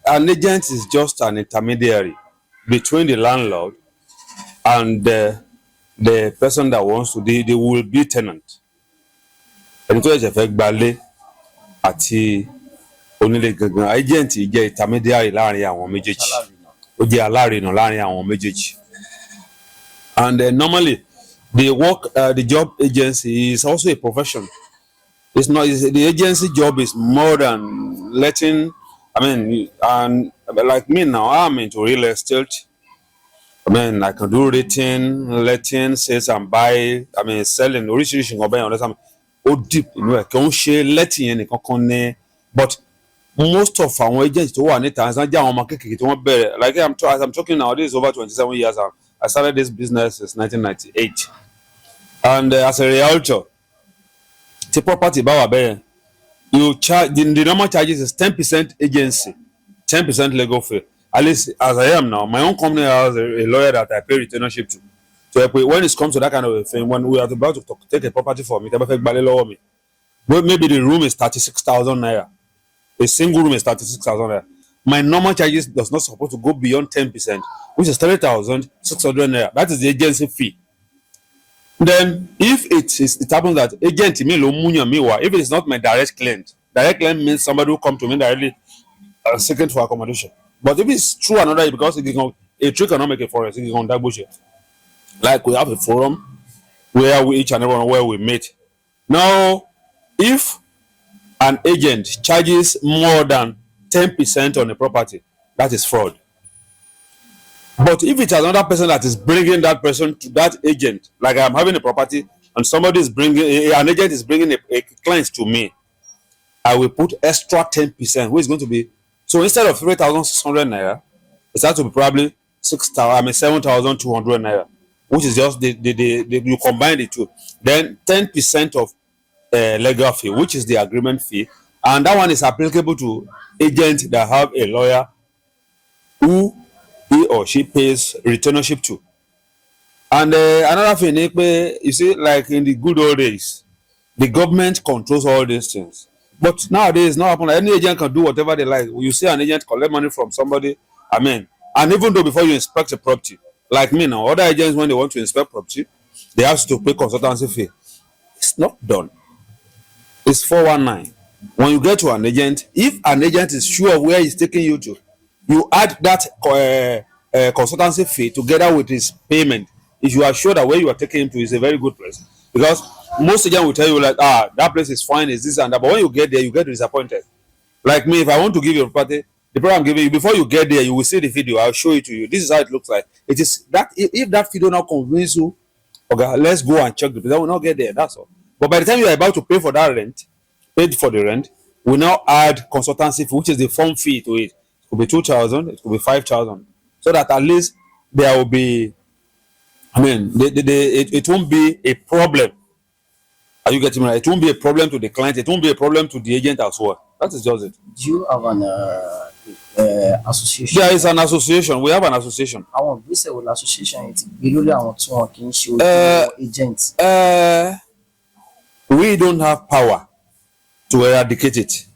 an agent is just an intermediary between the landlord and the person that wants to, they will be tenant. Ẹni tó ṣẹ̀ṣẹ̀ fẹ́ gbalé àti onílé gangan, agent jẹ́ intermediary láàrin àwọn méjèèjì. Ó jẹ́ alárinà láàrin àwọn méjèèjì. And normally, the job agency is also a profession. It's not, the agency job is more than letting, I mean, and like me now, I'm into real estate. I mean, I can do renting, letting, sales and buy, I mean, selling, oríṣiríṣi nǹkan bẹ́ẹ̀ understand. Ó deep inú ẹ̀ kí ó ń ṣe letting yẹn nìkan kan ní, but most of our agents tó wà níta ẹ̀sán jẹ́ àwọn ọmọ kékeré tí wọ́n bẹ̀rẹ̀, like as I'm talking now, this is over 27 years. I started this business since 1998. And as a realtor, the property bá wà bẹ́ẹ̀, you charge, the normal charges is 10% agency, 10% legal fee. At least as I am now, my own company has a lawyer that I pay retainership to. So when it comes to that kind of a thing, when we are about to take a property for me, maybe the room is 36,000 naira. A single room is 36,000 naira. My normal charges does not supposed to go beyond 10%, which is 30,600 naira. That is the agency fee. Then, if it happens that agent if it is not my direct client means somebody who come to me directly seeking for accommodation. But if it's through another, because a tree cannot make a forest, it's on that bullshit. Like we have a forum where we each and everyone where we meet. Now, if an agent charges more than 10% on a property, that is fraud. But if it's another person that is bringing that person to that agent, like I'm having a property and somebody is bringing, an agent is bringing a client to me, I will put extra 10%, which is going to be, so instead of 3,600 naira, it's has to be probably 7,200 naira, which is just you combine the two. Then 10% of legal fee, which is the agreement fee, and that one is applicable to agents that have a lawyer who he or she pays retainership to. And another thing, you see, like in the good old days, the government controls all these things. But nowadays, not happen. Any agent can do whatever they like. You see an agent collect money from somebody, I mean, and even though before you inspect a property, like me now, other agents, when they want to inspect property, they have to pay consultancy fee. It's not done. It's 419. When you get to an agent, if an agent is sure of where he's taking you to, you add that consultancy fee together with his payment. If you are sure that where you are taking him to is a very good place, because most agents will tell you like, that place is fine, is this and that, but when you get there, you get disappointed. Like me, if I want to give you a property, the program I'm giving you, before you get there, you will see the video. I'll show it to you. This is how it looks like. It is that if that video now convince you, okay, let's go and check the place, I will not get there. That's all. But by the time you are about to pay for that rent, paid for the rent, we now add consultancy fee, which is the form fee to it. It could be 2,000, it could be 5,000, so that at least there will be, I mean, it won't be a problem. Are you getting me right? It won't be a problem to the client. It won't be a problem to the agent as well. That is just it. Do you have an association? There is an association. We have an association. Àwọn ìgbésẹ̀ wo l'association ti gbé lórí àwọn tí wọn kì í ṣe agents? We don't have power to eradicate it.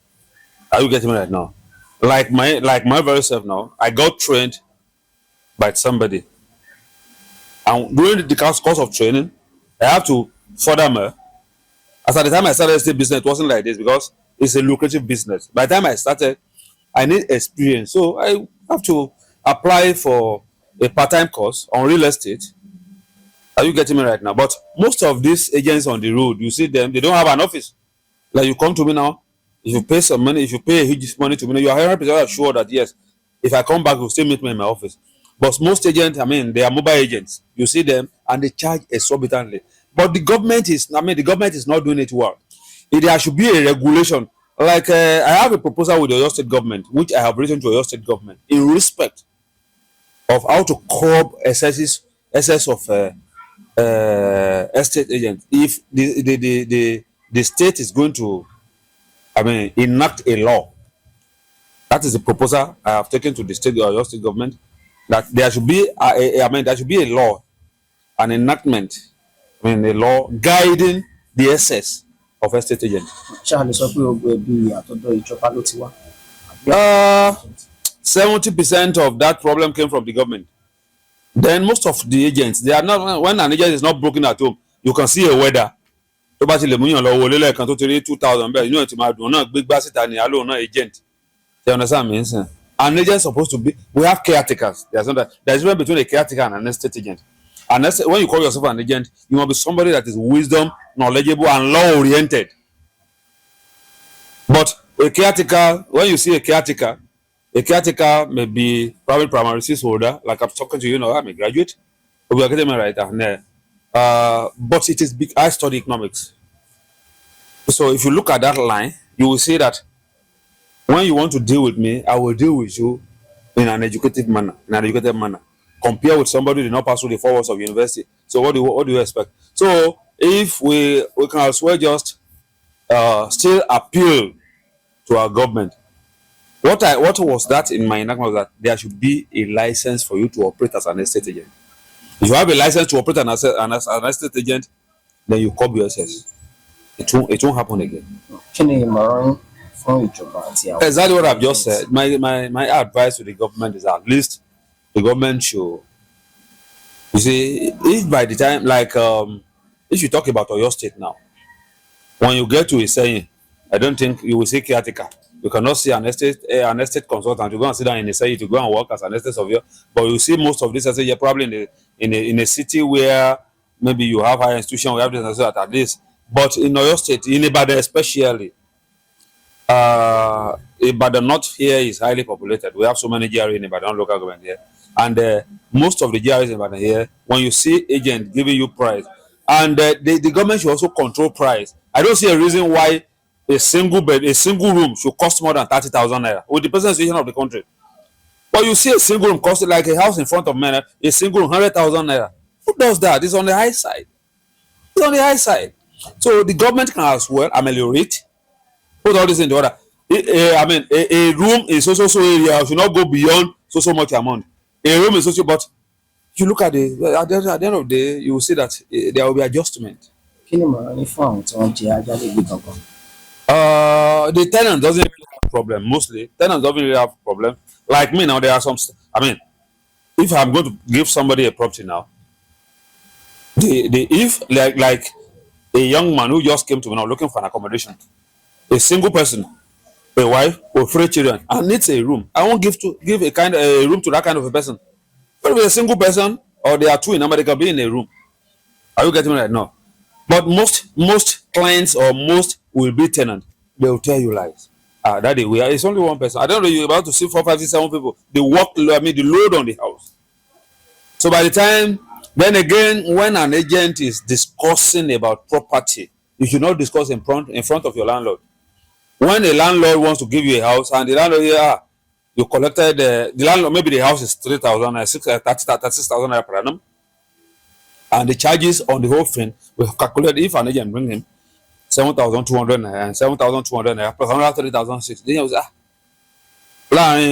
Are you getting me right now? Like my very self now, I got trained by somebody, and during the course of training, I have to furthermore. As at the time I started this business, it wasn't like this because it's a lucrative business. By the time I started, I need experience, so I have to apply for a part-time course on real estate. Are you getting me right now? But most of these agents on the road, you see them, they don't have an office. Like you come to me now, if you pay some money, if you pay a huge money to me, you are 100% sure that yes, if I come back, you'll still meet me in my office. But most agents, I mean, they are mobile agents. You see them and they charge exorbitantly. But the government is not doing it well. There should be a regulation. Like I have a proposal with the Oyo State government, which I have written to Oyo State government in respect of how to curb excess of estate agents. If the state is going to, I mean, enact a law, that is the proposal I have taken to the Oyo State government, that there should be there should be a law, an enactment, I mean, a law guiding the excess of estate agents. 70% of that problem came from the government. Then most of the agents, they are not, when an agent is not broken at home, you can see a weather. Tó bá ti lè múyàn lọ wọlé lẹ́ẹ̀kan tó ti rí 2000 bẹ́ẹ̀ inú ẹ̀ ti máa dùn náà gbégbá síta ní àlọ́ náà agent. You understand me? An agent is supposed to be, we have caretakers. There's a difference between a caretaker and an estate agent. And when you call yourself an agent, you must be somebody that is wisdom, knowledgeable, and law oriented. But a caretaker, when you see a caretaker may be probably primary six holder, like I'm talking to you now, I'm a graduate, but we are getting right there. But it is big. I study economics. So if you look at that line, you will see that when you want to deal with me, I will deal with you in an educated manner, compare with somebody who did not pass through the 4 walls of university. So what do you expect? So if we can as well just still appeal to our government. What was that in my enactment was that there should be a license for you to operate as an estate agent. If you have a license to operate as an estate agent, then you curb your assets. It won't happen again. Exactly what I've just said. My advice to the government is at least the government should, you see, if by the time, like if you talk about Oyo State now, when you get to a saying, I don't think you will see caretaker. You cannot see an estate consultant. You go and sit down in a city to go and work as an estate surveyor. But you see most of this, I say, you're probably in a city where maybe you have higher institution, we have this at least. But in Oyo State, in Ibadan especially, Ibadan North here is highly populated. We have so many GRA in Ibadan local government here. And most of the GRAs in Ibadan here, when you see agent giving you price, and the government should also control price. I don't see a reason why a single room should cost more than 30,000 naira with the present situation of the country. But you see a single room costing like a house in front of men, a single room 100,000 naira. Who does that? It's on the high side. It's on the high side. So the government can as well ameliorate, put all this in the order. A room is so area should not go beyond so much amount. A room is also, but you look at at the end of the day, you will see that there will be adjustment. The tenant doesn't really have problem. Mostly, tenants don't really have problem. Like me now, there are some. If I'm going to give somebody a property now, if like a young man who just came to me now looking for an accommodation, a single person, a wife or 3 children, and needs a room, I won't give a room to that kind of a person. But if it's a single person or there are two in number, they can be in a room. Are you getting me right now? But most clients or most will be tenant. They will tell you lies. Daddy, it's only one person. I don't know, you're about to see 4, 5, 6, 7 people. The load on the house. So by the time, then again, when an agent is discussing about property, you should not discuss in front of your landlord. When a landlord wants to give you a house and the landlord you collected the landlord, maybe the house is 3,000 36,000 naira per annum, and the charges on the whole thing we have calculated. If an agent bring him 7,200 naira and 7,200 naira plus another 3,600, then he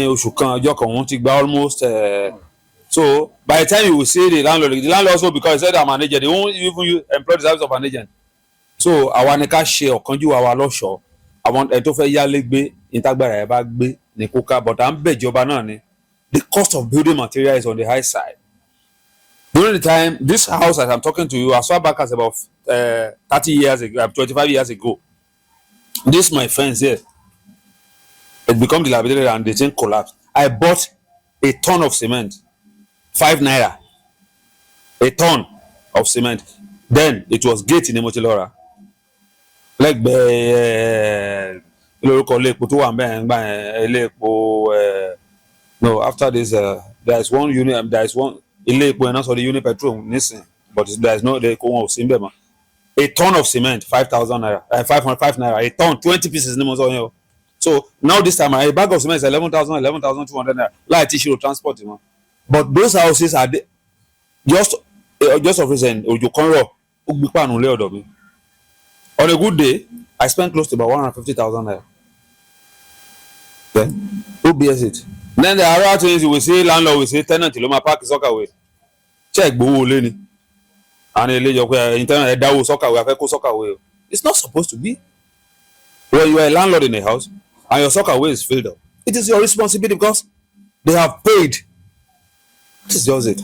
was almost. So by the time you will see the landlord also, because he said I'm an agent, they won't even employ the service of an agent. So I want to share or conjure our law show. I want to fẹ́ yálé gbé ìtagbára ẹ̀ bá gbé ní kóká, but à ń bẹ̀ ìjọba náà ni. The cost of building material is on the high side. During the time, this house that I'm talking to you, as far back as about 30 years ago, 25 years ago, this my fence here, it became dilapidated and the thing collapsed. I bought a ton of cement, 5 naira, a ton of cement. Then it was gate in Emotilora. Like no, after this there is one unit, there is one unit petrol missing, but there is no a ton of cement, 5,000 naira, 505 naira, a ton, 20 pieces. So now this time a bag of cement is 11,200 naira. Like tissue transport, but those houses are just of reason you can on a good day, I spent close to about 150,000 naira. Then who bears it? Then there are other things you will say, landlord will say, tenant Loma Park is soccer way. Check Bo Leni. And internet that will soccer way, soccer way. It's not supposed to be. When you are a landlord in a house and your soccer way is filled up, it is your responsibility, because they have paid. This is just it.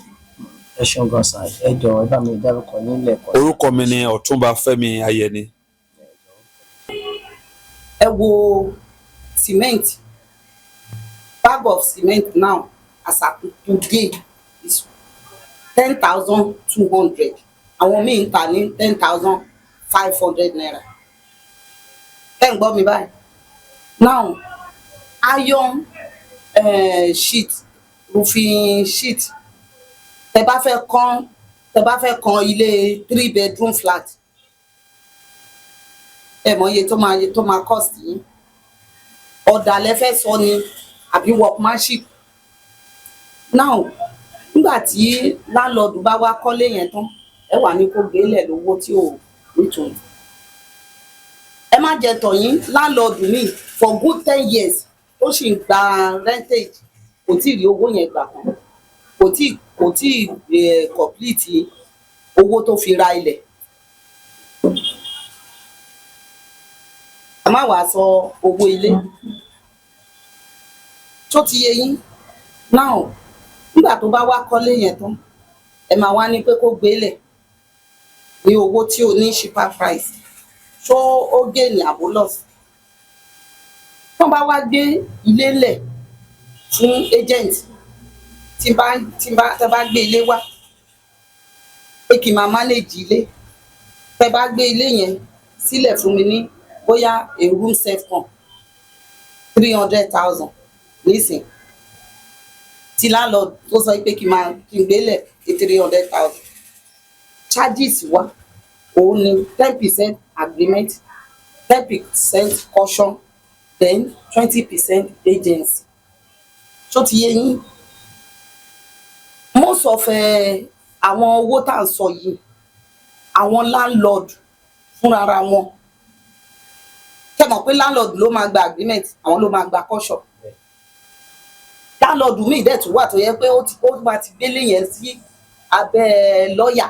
ẹ ṣeun gan sa ẹ jọ̀ọ́ ẹ bá mi dárúkọ yín lẹ́ẹ̀kan. Orúkọ mi ni Ọ̀túnba Fẹ́mi Ayẹni. ẹ wo cement, bag of cement now as at today is 10,200. àwọn míì ń tà ní 10,500 naira. ẹ ń gbọ́ mi báyìí. now iron sheet, roofing sheet, tẹ bá fẹ́ kan ilé 3 bedroom flat, ẹ mọ iye tó máa cost yín. ọ̀dà lẹ fẹ́ sọ ni àbí workmanship. now nígbà tí landlord bá wá kọ́lé yẹn tán, ẹ wà ní kó gbélẹ̀ lówó tí ò nítorí. ẹ má jẹ tọ̀yìn, landlord mi for good 10 years ó sì ń gba rentage, kò tí ì rí owó yẹn gbà kan, kò tí ì complete owó tó fi ra ilẹ̀. a má wàá sọ owó ilé tó ti yé yín. now nígbà tó bá wá kọ́lé yẹn tán, ẹ máa wá ní pé kó gbélẹ̀ ní owó tí ò ní cheaper price. ṣó ó gé ní àbó loss? tó bá wá gbé ilé lẹ̀ fún agent, tí bá gbé ilé wá pé kí n máa manage ilé, tẹ́ bá gbé ilé yẹn sílẹ̀ fún mi ní bóyá a room self con 300,000 nísìn, tí landlord tó sọ pé kí n gbélẹ̀ 300,000, charges wá òun ni 10% agreement, 10% caution, then 20% agency. tó ti yé yín. most of àwọn owó tá à ń sọ yìí, àwọn landlord fúnra wọn, kẹ́ mọ̀ pé landlord ló máa gba agreement, àwọn ló máa gba caution. landlord míì dẹ̀ tún wà tó yẹ pé ó máa ti gbélé yẹn sí abẹ́ lọ́ọ̀yà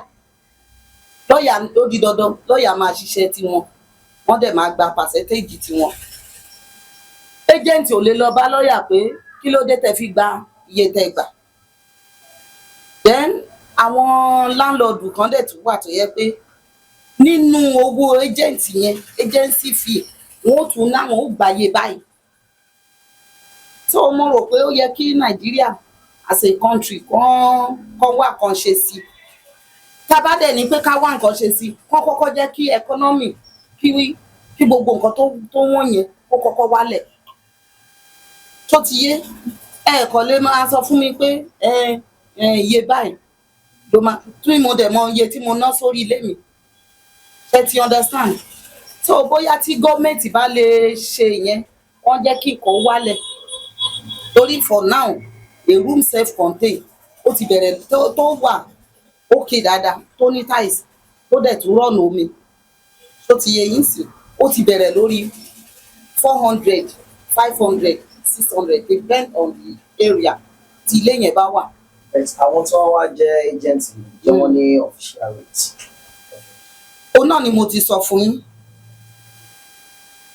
ó di dandan, lọ́ọ̀yà máa ṣiṣẹ́ tiwọn, wọ́n dẹ̀ máa gba percentage tiwọn. agent ò lè lọ bá lọ́ọ̀yà pé kí ló dé tẹ́ fi gba iye tẹ́ gbà. then àwọn landlord kan dẹ̀ tún wà tó yẹ pé nínú owó agent yẹn, agency fee, wọ́n tún láwọn ó gbàyè báyìí. so mo rò pé ó yẹ kí Nàìjíríà as a country kan wá kan ṣe sí. tá bá dẹ̀ ní pé ká wá nǹkan ṣe sí, kán kọ́kọ́ jẹ́ kí economy, kí gbogbo nǹkan tó wọ́n yẹn ó kọ́kọ́ wálẹ̀. tó ti yé, ẹ̀ẹ̀kan lè máa sọ fún mi pé iye báyìí ló máa tún mo dẹ̀ mọ iye tí mo ná sórí ilé mi. ẹ ti understand? so bóyá tí gọ́ọ̀mẹ̀ntì bá lè ṣe ìyẹn, wọ́n jẹ́ kí nǹkan wálẹ̀. torí for now a room self contain ó ti bẹ̀rẹ̀ tó wà ókè dáadáa, tó ní tiles, tó dẹ̀ tún rọ̀nà omi. tó ti yé yín sí, ó ti bẹ̀rẹ̀ lórí 400, 500, 600 depend on the area tí ilé yẹn bá wà. àwọn tí wọ́n wá jẹ́ agent jẹ́ wọ́n ní official rate. òun náà ni mo ti sọ fún yín,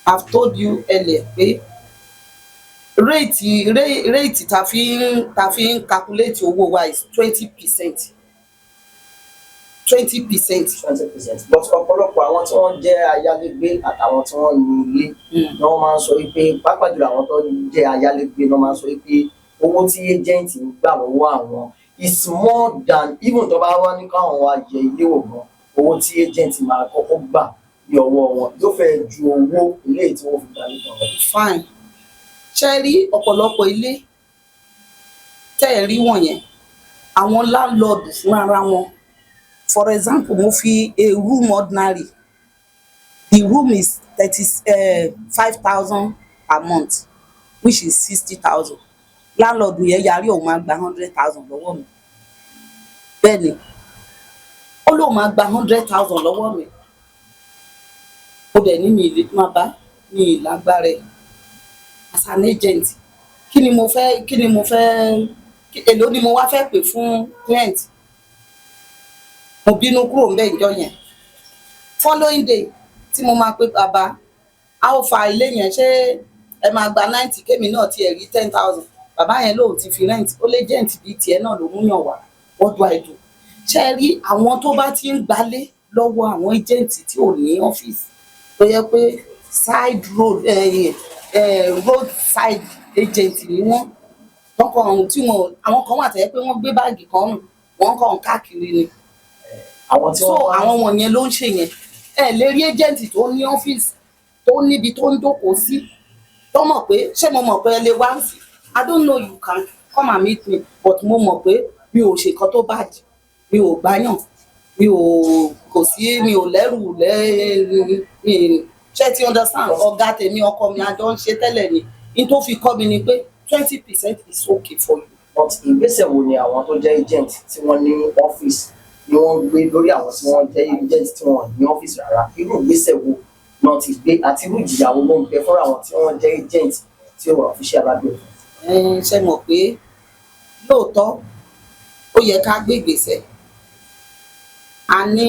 I've told you earlier pé rate ta fi ń calculate owó wa is 20%. 20%. but ọ̀pọ̀lọpọ̀ àwọn tí wọ́n jẹ́ ayálégbé àtàwọn tí wọ́n ní ilé ni wọ́n máa ń sọ wípé, pàápàá jùlọ àwọn tó jẹ́ ayálégbé ni wọ́n máa ń sọ wípé owó tí agent ń gbà lọ́wọ́ àwọn is more than even tó bá wá ní káwọn wá yẹ ilé wò gan, owó tí agent máa kọ́kọ́ gbà ní ọwọ́ wọn yóò fẹ́ ju owó ilé tí wọ́n fi gbà nígbà wọn. fine. ṣe rí ọ̀pọ̀lọpọ̀ ilé tẹ́ ẹ̀ rí wọ̀nyẹn, àwọn landlord fúnra wọn. For example, mo fi a room ordinary, the room is 5,000 per month, which is 60,000. landlord yẹn yarí òun máa gba 100,000 lọ́wọ́ mi. bẹ́ẹ̀ni, ó lóun máa gba 100,000 lọ́wọ́ mi. ó dẹ̀ ní mi ìlú máa bá mi ìlágbára ẹ̀ as an agent. kí ni mo fẹ́ èló ni mo wá fẹ́ pè fún client. mo bínú kúrò ń bẹ́ ìjọ yẹn. following day tí mo máa pé bàbá a ó fa ilé yẹn, ṣé ẹ máa gba 90, kémi náà ti ẹ̀ rí 10,000. bàbá yẹn lóun ti fi rent ó lé agent bíi tiẹ̀ náà ló mú yàn wá what do I do ṣe rí àwọn tó bá ti ń gbalé lọ́wọ́ àwọn agent tí ò ní ọ́fíìsì tó yẹ pé side road road side agent ni wọ́n kàn tí wọn àwọn kan wà tẹ́ pé wọ́n gbé báàgì kan nù wọ́n kàn káàkiri ni àwọn tí so wọ́n àwọn wọ̀nyẹn ló ń ṣe yẹn ẹ lè rí agent tó ní ọ́fíìsì tó níbi tó ń jókòó sí tó mọ̀ pé ṣé mo mọ̀ pé ẹ lè wá sí I don't know you can come and meet me but mo mọ̀ pé mi ò ṣe nǹkan tó bàjẹ́ mi ò gbáyàn mi ò kò sí mi ò lẹ́rù mi ṣé ti understand ọ̀gá tèmi ọkọ mi àjọ ń ṣe tẹ́lẹ̀ ni ní tó fi kọ́ mi ni pé 20% is okay for you. but ìgbésẹ̀ wo ni àwọn tó jẹ́ agent tí wọ́n ní ọ́fíìsì ni wọ́n gbé lórí àwọn tí wọ́n jẹ́ agent tí wọ́n ní ọ́fíìsì rárá irú ìgbésẹ̀ wo náà ti gbé àti irú ìjìyà wo ló ń bẹ fún àwọn tí wọ́n jẹ́ agent tí wọ́n fi ṣe alábẹ́ òfin. ṣe mọ̀ pé lóòótọ́ ó yẹ ká gbé ìgbésẹ̀ a ní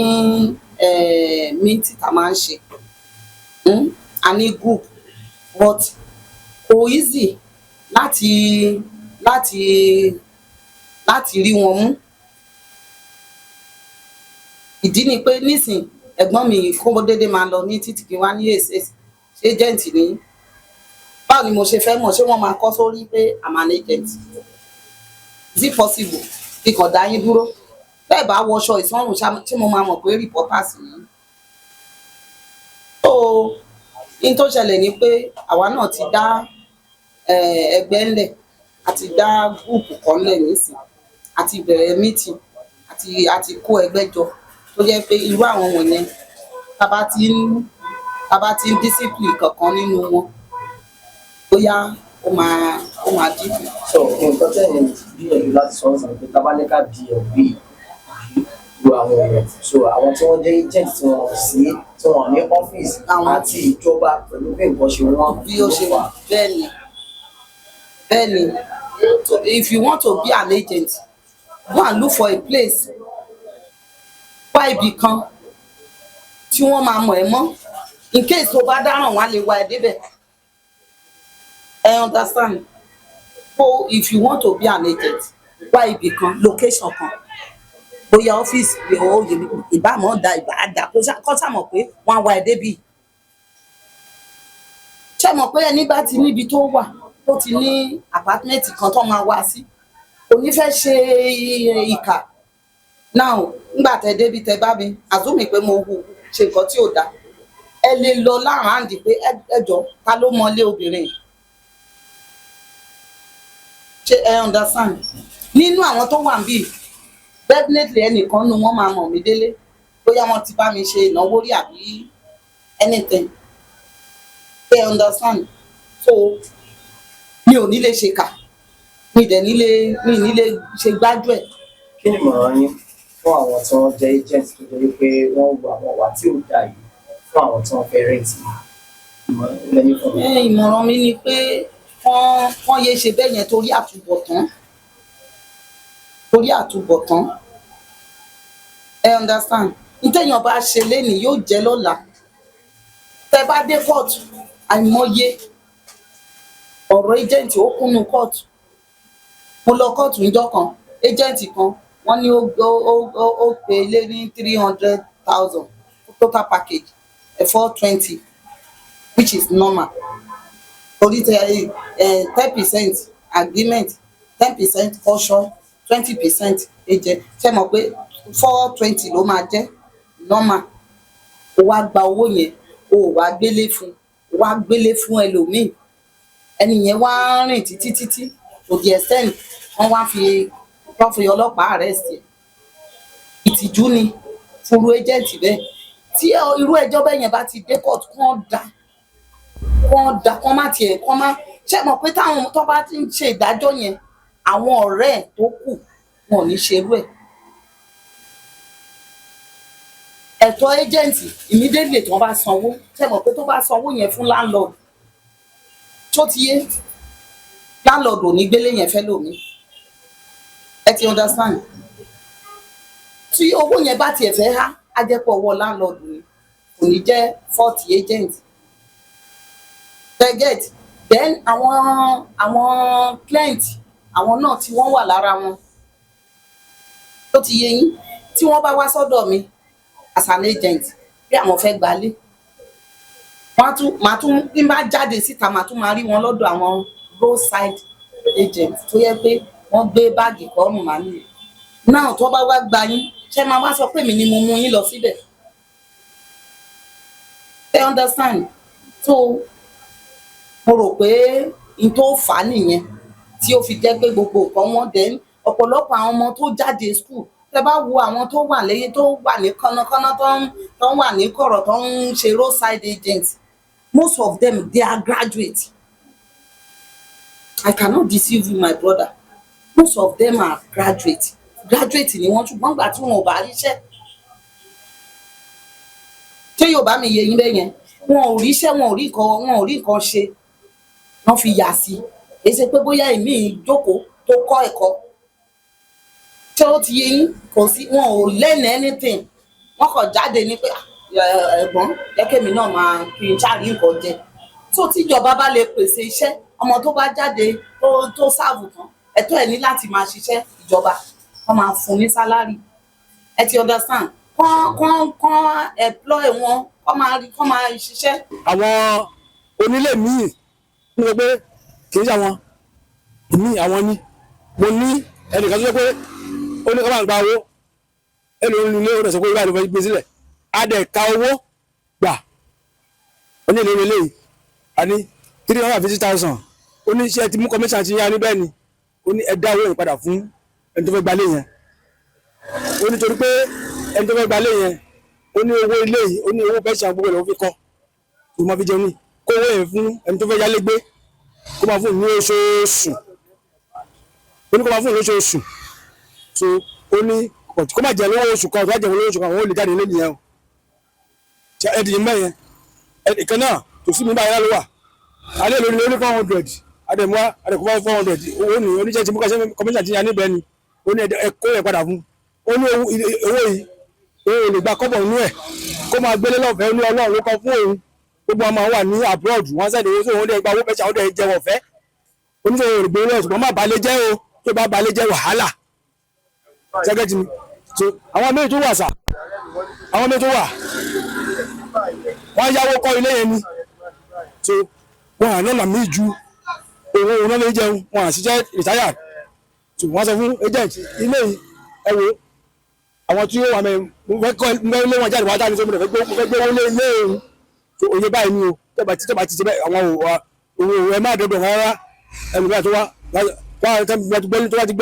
meeting tá a máa ń ṣe a ní group but kò easy láti rí wọn mú ìdí ni pé nísìn ẹ̀gbọ́n mi kó dédé máa lọ ní títí kí wá ní èsè ṣé agent ní báwo ni mo ṣe fẹ́ mọ̀ ṣé wọ́n máa kọ́ sórí pé I'm an agent is it possible kíkọ̀ dá yín dúró bẹ́ẹ̀ bá wọṣọ ìsọ̀rùn ṣé mo máa mọ̀ pé reporters ni so in tó ṣẹlẹ̀ ni pé àwa náà ti dá ẹgbẹ́ ńlẹ̀ àti dá gúùpù kan ńlẹ̀ nísìn àti bẹ̀rẹ̀ meeting àti kó ẹgbẹ́ jọ tó jẹ́ pé irú àwọn wọ̀nyẹn tá bá ti ń discipline kankan nínú wọn bóyá ó máa dínkù. so nǹkan tẹ̀yìn gbìyànjú láti sọ ọ́sàn pé tábánikà di ẹ̀bí lu àwọn èèyàn so àwọn tí wọ́n jẹ́ agent tí wọ́n sí tí wọ́n ní ọ́fíìsì àti ìjọba pẹ̀lú bí nǹkan ṣe wọ́n bí ó ṣe wà bẹ́ẹ̀ni so if you want to be an agent go and look for a place wá ibì kan tí wọ́n máa mọ̀ ẹ́ mọ́ in case tó bá dáràn wá lè wá ẹ débẹ̀ I understand so if you want to be an agent wá ibì kan location kan bóyá ọ́fíìsì ìbámu ọ̀dà ìbáàdà kó sàmọ̀ pé wọ́n á wá ẹ débì ṣé mọ̀ pé ẹni bá ti níbi tó wà tó ti ní apartment kan tó máa wá sí kò ní fẹ́ ṣe ìkà now ngbà tẹ débi tẹ bá mi àzúmi pé mo ṣe nǹkan tí ò dáa ẹ lè lọ láàáǹdì pé ẹjọ́ ta ló mọlé obìnrin ṣe ẹ understand nínú àwọn tó wà níbí definitely ẹnìkan nu wọn máa mọ̀ mí délé bóyá wọ́n ti bá mi ṣe ìnáwó rí àbí anything ẹ understand so mi ò ní lè ṣe kà mi ní lè ṣe gbájú ẹ̀. kí ni ìmọ̀ràn yín fún àwọn tí wọ́n jẹ́ agent tó jẹ́ pé wọ́n wo àwọn ọ̀wà tí ò dáa yìí fún àwọn tí wọ́n fẹ́ rẹ́ǹtì lẹ́yìn fún mi. ìmọ̀ràn mi ni pé wọ́n yéé ṣe bẹ́ẹ̀ yẹn torí àtúbọ̀tán ẹ understand nítẹ̀yàn bá ṣe lénìí yóò jẹ́ lọ́la tẹ bá dé kóòtù àìmọye ọ̀rọ̀ agent ó kúnnú kóòtù mo lọ kóòtù níjọ́ kan agent kan wọ́n ní ó pè lé ní 300,000 total package 420 which is normal torí 10% agreement 10% caution 20% agent ṣe mọ̀ pé 420 ló máa jẹ́ normal ó wá gba owó yẹn ó wá gbélé fún ẹlòmíì ẹni yẹn wá rìn títí to the extent wọ́n wá fi ọlọ́pàá arrest ẹ̀ ìtìjú ni fúru agent bẹ́ẹ̀ tí irú ẹjọ́ bẹ́ẹ̀ yẹn bá ti dé court kán má tiẹ̀ kán má ṣe mọ̀ pé táwọn tó bá ti ń ṣe ìdájọ́ yẹn àwọn ọ̀rẹ́ ẹ̀ tó kù wọn ò ní ṣerú ẹ̀ ẹ̀tọ́ agent immediately tí wọ́n bá sanwó ṣe mọ̀ pé tó bá sanwó yẹn fún landlord tó ti yé landlord ò ní gbélé yẹn fẹ́ lómi ẹ ti understand tí owó yẹn bá tiẹ̀ fẹ́ há á jẹ́ pọ̀ ọwọ́ landlord ni kò ní jẹ́ fault agent target then àwọn client àwọn náà tí wọ́n wà lára wọn tó ti yé yín tí wọ́n bá wá sọ́dọ̀ mi as an agent bí àwọn fẹ́ gbalé màá tún bí n bá jáde síta màá tún máa rí wọn lọ́dọ̀ àwọn roadside agent tó yẹ pé wọ́n gbé báàgì kọ́rùn màá nìyẹn náà tó bá wá gba yín ṣé máa wá sọ pé mi ni mo mú yín lọ síbẹ̀ you understand so mo rò pé n tó fà á nìyẹn tí ó fi jẹ́ pé gbogbo nǹkan wọn dẹ̀ ọ̀pọ̀lọpọ̀ àwọn ọmọ tó jáde school tẹ bá wo àwọn tó wà lẹ́yìn tó wà ní kánnákánná tó ń wà ní kọ̀rọ̀ tó ń ṣe roadside agent most of them they are graduate I cannot deceive you my brother most of them are graduate ni wọ́n ṣùgbọ́n gbà tí wọn ò bá ríṣẹ́ ṣé yóò bá mi yé yín bẹ́yẹn wọn ò ríṣẹ́ wọn ò rí nǹkan ṣe wọ́n fi yà sí èyí ṣe pé bóyá èmi ìjókòó tó kọ́ ẹ̀kọ́ tí ó ti yé yín kò sí wọn ò learn anything wọ́n kàn jáde ní pé ẹ̀gbọ́n jẹ́kẹ́mi náà máa kí n ṣáà rí nǹkan jẹ tó tíjọba bá lè pèsè iṣẹ́ ọmọ tó bá jáde tó sáàbù tán ẹ̀tọ́ ẹ̀ ní láti máa ṣiṣẹ́ ìjọba wọ́n máa fún ní sálárì ẹ ti understand kán employ wọn kán máa ṣiṣẹ́. àwọn onílé míì ní sọ pé kì í ṣe àwọn míì àwọn ní mo ní ẹnìkan tó sọ pé ó ní ká máa gba owó ẹni orí ilé ó dẹ̀ sọ pé ìbáraẹni fẹ́ gbé sílẹ̀ á dẹ̀ ka owó gbà ó ní ìlérí eléyìí a ní 350,000 ó ní iṣẹ́ ti mú commission ti yá níbẹ̀ ni ó ní ẹ dá owó yẹn padà fún ẹni tó fẹ́ gbalé yẹn ó ní torí pé ẹni tó fẹ́ gbalé yẹn ó ní owó ilé yìí ó ní owó pension gbogbo ẹ̀ ló fi kọ́ tó máa fi jẹun ní kó owó yẹn fún ẹni tó fẹ́ yálé gbé kó máa fún ní oṣooṣù ó ní kó máa fún ní oṣooṣù so ó ní kó máa jẹ lówó oṣù kan tó bá jẹ lówó oṣù kan àwọn ò lè jáde lé nìyẹn o ẹ dìyẹ mẹ́yẹn ẹnìkan náà tó sí mi báyìí ló wà alẹ́ lórí lórí 400 àdèmọ́ àdèkùnfà 400 owó ní oníṣẹ́ tí mo kà ṣe commission ti yan níbẹ̀ ni ó ní ẹ̀kọ́ yẹn padà fún ó ní owó yìí òun ò lè gba kọ́bọ̀ nínú ẹ̀ kó máa gbélé lọ́fẹ̀ẹ́ ó ní ọlọ́run ló kọ fún òun gbogbo ọmọ wà ní abroad wọ́n sẹ́ni owó sóhun lè gba owó pẹ́ṣà ó dẹ̀ jẹ́ ọ̀fẹ́ oníṣòwò rẹ̀ gbélé ọ̀ṣùgbọ́n má balẹ̀ jẹ́ o tó bá balẹ̀ jẹ́ wàhálà ṣẹ́gẹ́tì mi so àwọn méjì tó wà sà àwọn méjì tó wà wọ́n yáwó kọ́ ilé yẹn ni so wọ́n àná nà mí ju owó òun náà lè jẹun wọ́n àṣìṣẹ́ rìtáyà so wọ́n sọ fún agent ilé ẹ wo àwọn tí ó wà mẹ́rin lé wọn jáde wá jáde sómi rẹ̀ fẹ́ gbé owó lé ilé òun so òye báyìí ni o tẹ́bà ti ṣe bẹ́ẹ̀ àwọn òun ẹ má dọ̀dọ̀ rárá ẹnu bá tó wá tó wá ti gbọ́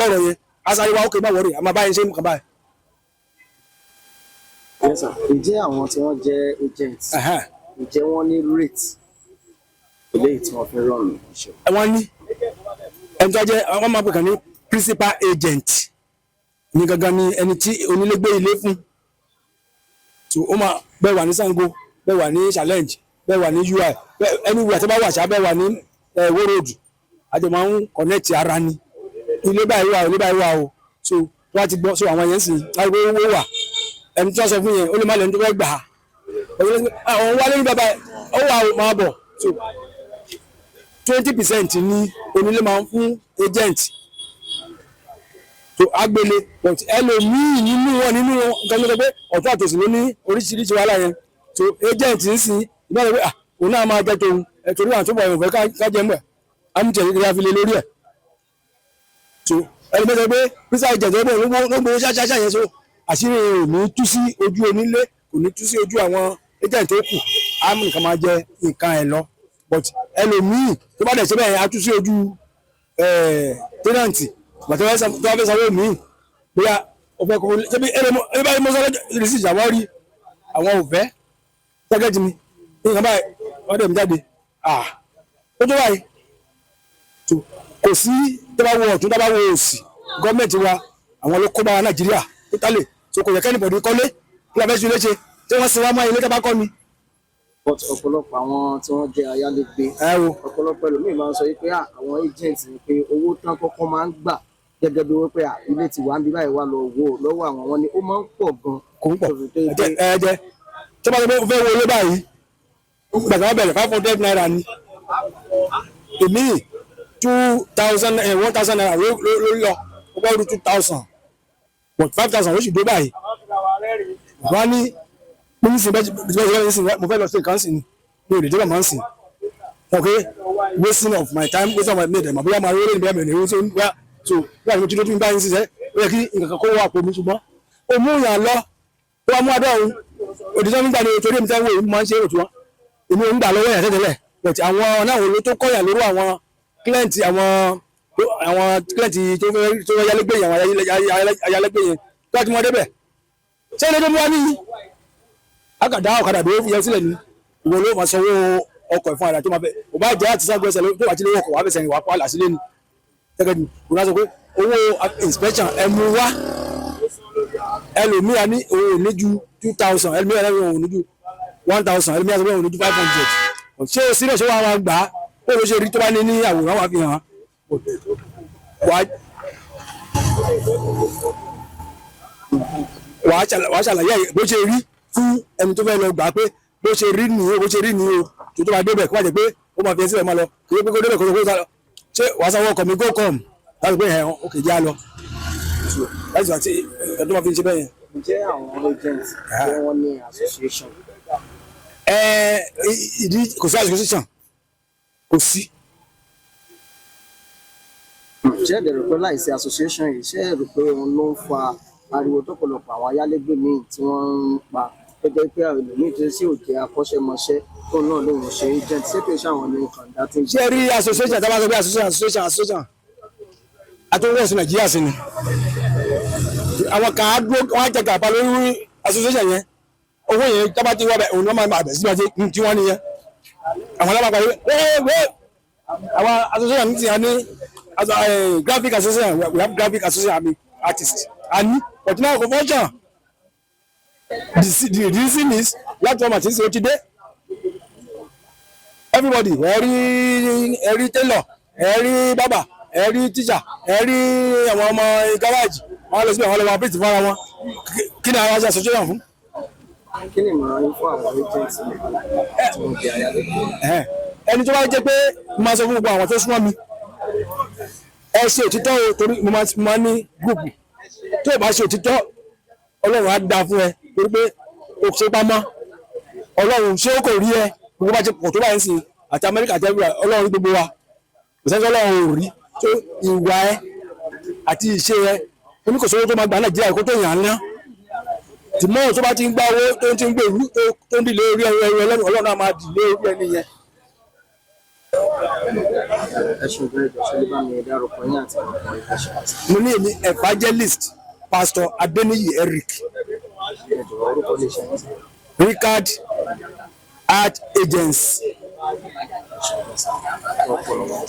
ọ̀rọ̀ yẹn asáré wa ó kéé má wọ̀rì àmọ́ báyìí ṣe é mú kàn báyìí. ǹjẹ́ àwọn tí wọ́n jẹ́ agent ǹjẹ́ wọ́n ní rate eléyìí tí wọ́n fẹ́ rọrùn iṣẹ́. wọ́n ní ẹni tó jẹ́ wọ́n máa pè kàn ní principal agent ní gangan ni ẹni tí onílé gbé ilé fún so ó máa bẹ́ẹ̀ wà ní Sango bẹ́ẹ̀ wà ní challenge bẹ́ẹ̀ wà ní UI anywhere tó bá wà ṣá bẹ́ẹ̀ wà ní Wo Road àti máa ń connect ara ni ilé báyìí wà ilé báyìí wà o so tó bá ti gbọ́ so àwọn yẹn sì láti owó wà ẹni tó sọ fún yẹn ó lè má lẹ́nu tó fẹ́ gbà á àwọn wálé ní bàbá ó wà máa bọ̀ so 20% ní onílé máa ń fún agent so agbélé but ẹlòmíì nínú wọn nǹkan tó sọ pé ọ̀tún àtòsí ló ní oríṣiríṣi wàhálà yẹn so agent ń sìn ìgbà tó pé òun náà máa jẹ́ tòun torí àwọn tó bọ̀ ẹ̀wọ̀n fẹ́ ká jẹ́ mọ́ ẹ̀ amújẹ kékeré àfilé lórí ẹ̀ so ẹlòmíì sọ pé písà agent ọ̀bọ̀ ló gbowó ṣáṣáṣá yẹn so àṣírí ò ní tú sí ojú onílé kò ní tú sí ojú àwọn agent tó kù àmì nǹkan máa jẹ nǹkan ẹ̀ lọ but ẹlòmíì tó bá dẹ̀ ṣe bẹ́ẹ̀ á tú sí ojú tẹ́nàntì bàtà wọ́n fẹ́ sanwó míì bóyá ọ̀fẹ́ kò ṣe bí ẹni báyìí mọ́sálẹ́ ìrísí ìjàwọ́ rí àwọn òfẹ́ tẹ́gẹ́tì mi nǹkan báyìí wọ́n dẹ̀ mi jáde ó tó báyìí kò sí tẹ́bá wo ọ̀tún tẹ́bá wo òsì gọ́ọ̀mẹ̀ntì wa àwọn ló kó bá wa Nàìjíríà totally so kò yẹ kẹ́nìbọ̀dì kọ́lé kí la fẹ́ ṣe léṣe tí wọ́n sin wá mọ́ ilé tẹ́bá kọ́ ni. but ọ̀pọ̀lọpọ̀ àwọn tí wọ́n jẹ́ ayálégbé ọ̀pọ̀lọpọ̀ ẹlòmíì máa ń sọ pé àwọn agent ni pé owó tán kọ́kọ́ máa ń gbà gẹ́gẹ́ bí wọ́n pé ilé ti wà ń bí báyìí wà lọ wò lọ́wọ́ àwọn wọn ni ó máa ń pọ̀ gan. kò ń pọ̀ ẹ̀jẹ̀ tó bá fẹ́ wo ilé báyìí gbàgbọ́ bẹ̀rẹ̀ 500 naira ni èmi 2,000 1,000 naira lórí lọ ó bá rí 2,000 but 5,000 ó sì dé báyìí wọ́n á ní mo ní sìn bẹ́ẹ̀ mo fẹ́ lọ sí nǹkan sìn ni mi ò lè débà máa ń sìn okay wasting of my time wasting of my money mà bóyá máa rí lórí ìbílẹ̀ mi ò ní rí so bí àwọn tí bá yín ṣiṣẹ́ ó yẹ kí nǹkan kó wà pò mí ṣùgbọ́n ó mú yàn lọ ó wá mú adé ọ̀hún òdìjọ́ nígbà ni torí èmi tẹ́ wò ó máa ń ṣe èrò tí wọ́n èmi ò ń gbà lọ́wọ́ yàn tẹ́tẹ́lẹ̀ but àwọn náà ló tó kọ́yàn lórí àwọn client àwọn client tó fẹ́ yálégbé yẹn àwọn ayálégbé yẹn tó bá ti mọ́ débẹ̀ ṣé ilé tó mú wá níyì àkàdá ọ̀kadà tó fi yẹn sílẹ̀ ní ìwọ ló máa sanwó ọkọ̀ ìfún àdá tó máa fẹ́ ò bá jẹ́ àti ságbẹ́sẹ̀ tó bá ti lé ọkọ̀ wá fẹsẹ̀ ìwà pààlà sílé ni gẹ́gẹ́ bí kò náà sọ pé owó inspection ẹmu wá ẹlòmíà ní òun ò ní ju 2,000 ẹlòmíà ní òun ò ní ju 1,000 ẹlòmíà ní òun ò ní ju 500 ṣé o sílẹ̀ ṣé wàá wá gbà á ó ló ṣe rí tó bá ní àwòrán wà fi hàn wàá ṣàlàyé bó ṣe rí fún ẹni tó fẹ́ lọ gbà pé bó ṣe rí nìyó tó tó bá débẹ̀ kó má jẹ́ pé ó máa fi ẹsẹ̀ máa lọ kí ó pé kó débẹ̀ kó tó sálọ ṣé wàá sanwó ọkọ̀ mi go com láti pé ẹ̀hán ó kè já lọ láti wá sí ẹ̀dọ́ tó máa fi ṣe bẹ́ẹ̀ yẹn. ǹjẹ́ àwọn agents tí wọ́n ní association. Ìdí kò sí association kò sí. ṣé ẹ dẹ̀rọ pé láìsí association yìí ṣé ẹ rò pé òun ló ń fa ariwo tó pọ̀lọpọ̀ àwọn ayálégbé míì tí wọ́n ń pa gẹ́gẹ́ pé àwọn èlòmíì tó sì ò jẹ́ akọ́ṣẹ́mọṣẹ́ tóun náà lòun ṣe agent ṣé kì í ṣàwọn ní kàńdá tí ń ṣé rí association tá a bá sọ pé association àtúwọ̀ sí Nàìjíríà sí ni àwọn kan á dúró wọn á jẹ gàba lórí association yẹn owó yẹn tábà tí wọ́n bẹ̀ òun náà máa bẹ̀ síbi àti tí wọ́n nìyẹn àwọn alábàápàá yẹn àwọn association ti hàn ní graphic association we have graphic association I mean artists and but now for function the reason is platform àti ṣe ó ti dé everybody ẹ̀rí tailor ẹ̀rí barber ẹ̀rí teacher ẹ̀rí àwọn ọmọ garage wọn lọ síbẹ̀ wọn lọ máa pèsè fún ara wọn kí ni àwọn aṣọ association fún. kí ni ìmọ̀ràn yín fún àwọn agents tí wọ́n jẹ́ ayálégbé. ẹni tó bá jẹ́ pé mo máa sọ fún gbogbo àwọn tó súnmọ́ mi ẹ ṣe òtítọ́ o torí mo máa ní gúrùpù tó o bá ṣe òtítọ́ ọlọ́run á dáa fún ẹ torí pé o ṣe pamọ́ ọlọ́run ṣé ó kò rí ẹ gbogbo bá ti pọ̀ tó báyìí sí àti Amẹ́ríkà àti ẹgbẹ́ ọlọ́run gbogbo wa kò sẹ́ni ọlọ́run ò rí tó ìwà ẹ àti ìṣe ẹ oníkòsówó tó máa gbà Nàìjíríà kó tó yàn án ná tìmọ́ tó bá ti ń gbá owó tó ti ń gbèrú tó ń dìlé orí ẹrù ẹlẹ́nu ọlọ́run á máa dìlé orí ẹni yẹn. ẹ ṣe ìbéèrè ìjọsìn ló bá mi dárúkọ yín àti àwọn ọmọ ìfẹsẹ̀ àti. mo ní èmi evangelist Pastor Adeniyi Eric ẹ̀jọ̀ orúkọ lè ṣe àìsàn. Ricard Art Agents. ọ̀pọ̀lọpọ̀